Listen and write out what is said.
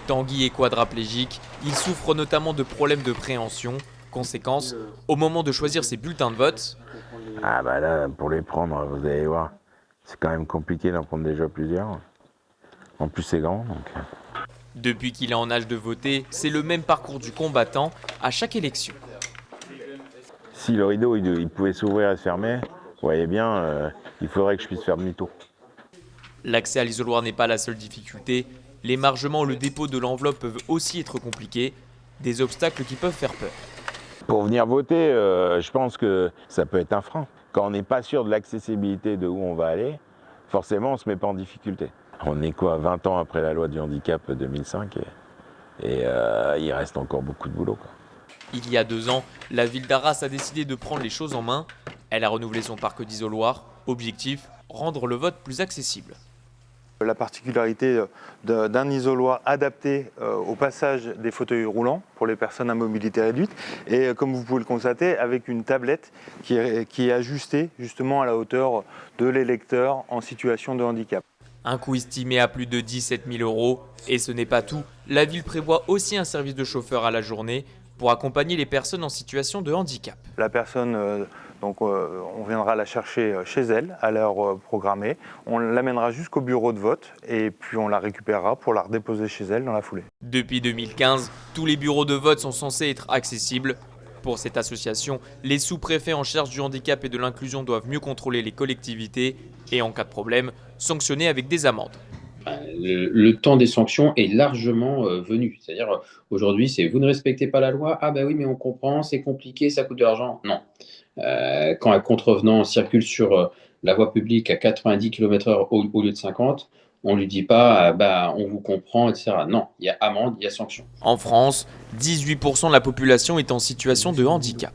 Tanguy est quadraplégique, il souffre notamment de problèmes de préhension. Conséquence, au moment de choisir ses bulletins de vote, Ah bah là, pour les prendre, vous allez voir, c'est quand même compliqué d'en prendre déjà plusieurs. En plus c'est grand, donc... depuis qu'il est en âge de voter, c'est le même parcours du combattant à chaque élection. Si le rideau il pouvait s'ouvrir et se fermer, vous voyez bien, il faudrait que je puisse faire demi-tour. L'accès à l'isoloir n'est pas la seule difficulté. L'émargement ou le dépôt de l'enveloppe peuvent aussi être compliqués, des obstacles qui peuvent faire peur. Pour venir voter, je pense que ça peut être un frein. Quand on n'est pas sûr de l'accessibilité de où on va aller, forcément on ne se met pas en difficulté. On est quoi, 20 ans après la loi du handicap 2005 et il reste encore beaucoup de boulot, quoi. Il y a 2 ans, la ville d'Arras a décidé de prendre les choses en main. Elle a renouvelé son parc d'isoloirs. Objectif, rendre le vote plus accessible. La particularité d'un isoloir adapté au passage des fauteuils roulants pour les personnes à mobilité réduite et comme vous pouvez le constater avec une tablette qui est ajustée justement à la hauteur de l'électeur en situation de handicap. Un coût estimé à plus de 17 000 €. Et ce n'est pas tout, la ville prévoit aussi un service de chauffeur à la journée pour accompagner les personnes en situation de handicap. La personne, on viendra la chercher chez elle à l'heure programmée, on l'amènera jusqu'au bureau de vote et puis on la récupérera pour la redéposer chez elle dans la foulée. Depuis 2015, tous les bureaux de vote sont censés être accessibles. Pour cette association, les sous-préfets en charge du handicap et de l'inclusion doivent mieux contrôler les collectivités et, en cas de problème, sanctionner avec des amendes. Le temps des sanctions est largement venu. C'est-à-dire, aujourd'hui, c'est vous ne respectez pas la loi, ah ben oui, mais on comprend, c'est compliqué, ça coûte de l'argent. Non. Quand un contrevenant circule sur la voie publique à 90 km/h au lieu de 50, on ne lui dit pas, bah, on vous comprend, etc. Non, il y a amende, il y a sanction. En France, 18% de la population est en situation de handicap.